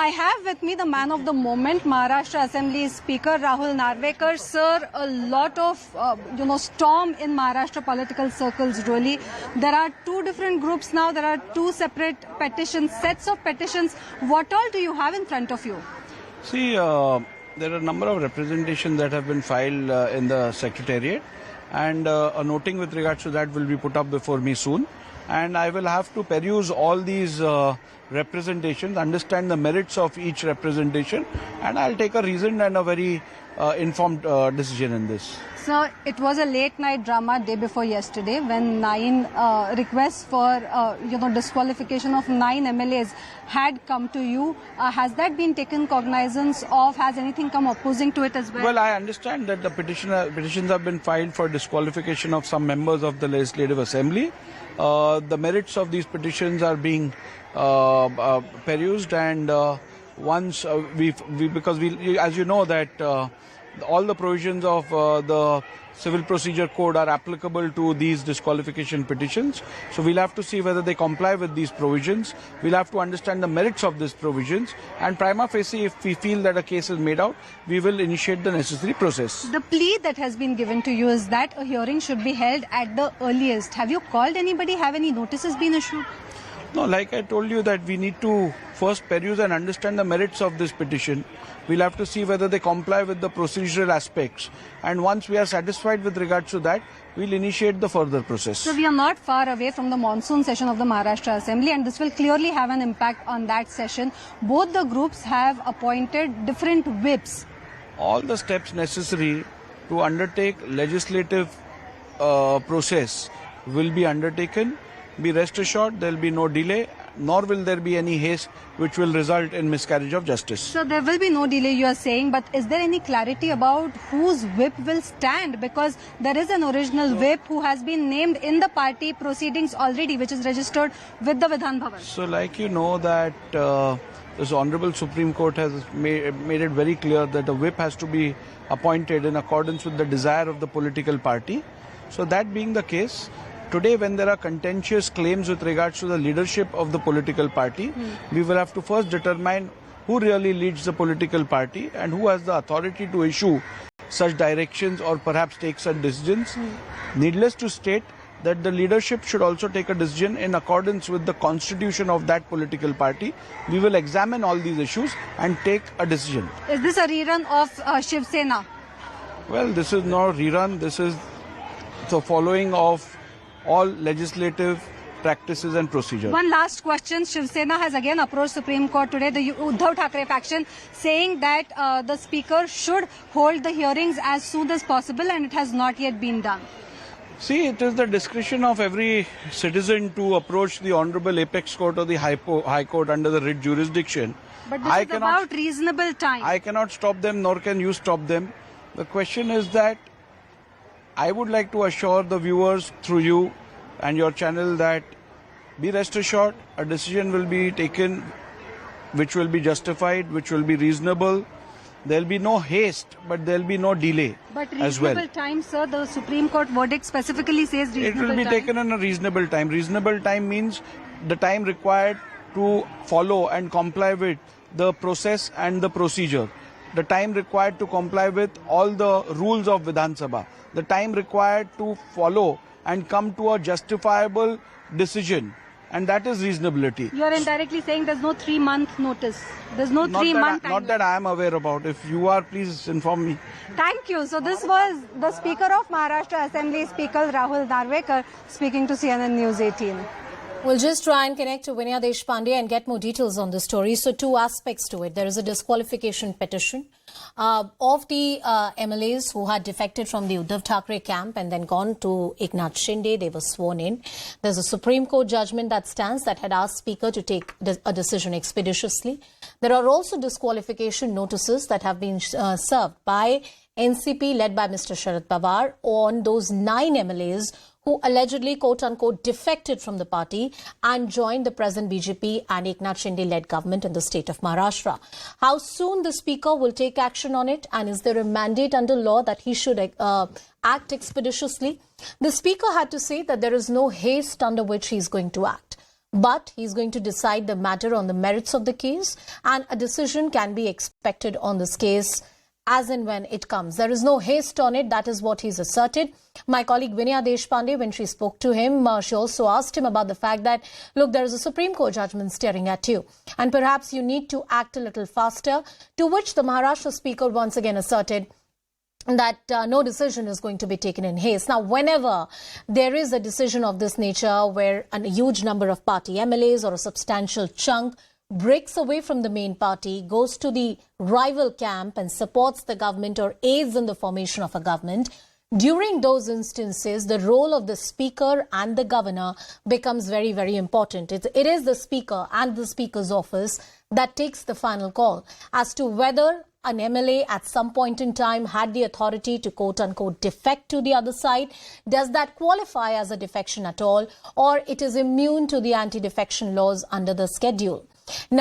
I have with me the man of the moment, Maharashtra Assembly Speaker Rahul Narwekar. Sir, a lot of, storm in Maharashtra political circles, really. There are two different groups now. There are two separate petitions, sets of petitions. What all do you have in front of you? See, there are a number of representations that have been filed in the Secretariat, and a noting with regards to that will be put up before me soon. And I will have to peruse all these representations, understand the merits of each representation, and I'll take a reasoned and a very informed decision in this. So it was a late night drama day before yesterday when 9 requests for disqualification of 9 MLAs had come to you. Has that been taken cognizance of? Has anything come opposing to it as well? Well, I understand that the petitions have been filed for disqualification of some members of the Legislative Assembly. The merits of these petitions are being perused, and once because as you know that all the provisions of the Civil Procedure Code are applicable to these disqualification petitions. So we'll have to see whether they comply with these provisions. We'll have to understand the merits of these provisions, and prima facie, if we feel that a case is made out, we will initiate the necessary process. The plea that has been given to you is that a hearing should be held at the earliest. Have you called anybody? Have any notices been issued? No, like I told you that we need to first peruse and understand the merits of this petition. We'll have to see whether they comply with the procedural aspects. And once we are satisfied with regards to that, we'll initiate the further process. So we are not far away from the monsoon session of the Maharashtra Assembly, and this will clearly have an impact on that session. Both the groups have appointed different whips. All the steps necessary to undertake legislative process will be undertaken. Be rest assured there will be no delay, nor will there be any haste which will result in miscarriage of justice. So there will be no delay, you are saying, but is there any clarity about whose whip will stand? Because there is an original whip who has been named in the party proceedings already, which is registered with the Vidhan Bhavan. So like you know that this Honorable Supreme Court has made it very clear that a whip has to be appointed in accordance with the desire of the political party. So that being the case, today, when there are contentious claims with regards to the leadership of the political party, we will have to first determine who really leads the political party and who has the authority to issue such directions or perhaps take such decisions. Needless to state that the leadership should also take a decision in accordance with the constitution of that political party. We will examine all these issues and take a decision. Is this a rerun of Shiv Sena? Well, this is not a rerun. This is the following of all legislative practices and procedures. One last question. Shiv Sena has again approached Supreme Court today, the Uddhav Thackeray faction, saying that the Speaker should hold the hearings as soon as possible, and it has not yet been done. See, it is the discretion of every citizen to approach the Honorable Apex Court or the High Court under the writ jurisdiction. But this is about reasonable time. I cannot stop them, nor can you stop them. The question is that I would like to assure the viewers through you and your channel that be rest assured a decision will be taken which will be justified, which will be reasonable. There will be no haste, but there will be no delay as well. But reasonable time, sir, the Supreme Court verdict specifically says reasonable time. It will be taken in a reasonable time. Reasonable time means the time required to follow and comply with the process and the procedure. The time required to comply with all the rules of Vidhan Sabha. The time required to follow and come to a justifiable decision. And that is reasonability. You are indirectly saying there's no 3-month notice. There's no 3-month time. Not that I am aware about. If you are, please inform me. Thank you. So this was the Speaker of Maharashtra Assembly, Speaker Rahul Narwekar, speaking to CNN News 18. We'll just try and connect to Vinaya Deshpande and get more details on the story. So two aspects to it. There is a disqualification petition of the MLAs who had defected from the Uddhav Thackeray camp and then gone to Eknath Shinde. They were sworn in. There's a Supreme Court judgment that stands that had asked Speaker to take a decision expeditiously. There are also disqualification notices that have been served by NCP led by Mr. Sharad Pawar on those 9 MLAs who allegedly, quote-unquote, defected from the party and joined the present BJP and Eknath Shinde-led government in the state of Maharashtra. How soon the Speaker will take action on it, and is there a mandate under law that he should act expeditiously? The Speaker had to say that there is no haste under which he is going to act. But he's going to decide the matter on the merits of the case, and a decision can be expected on this case as and when it comes. There is no haste on it. That is what he's asserted. My colleague Vinaya Deshpande, when she spoke to him, she also asked him about the fact that, look, there is a Supreme Court judgment staring at you, and perhaps you need to act a little faster, to which the Maharashtra Speaker once again asserted that no decision is going to be taken in haste. Now, whenever there is a decision of this nature where a huge number of party MLAs or a substantial chunk breaks away from the main party, goes to the rival camp and supports the government or aids in the formation of a government, during those instances, the role of the Speaker and the Governor becomes very, very important. It is the Speaker and the Speaker's office that takes the final call as to whether an MLA at some point in time had the authority to quote-unquote defect to the other side. Does that qualify as a defection at all, or it is immune to the anti-defection laws under the schedule? Now,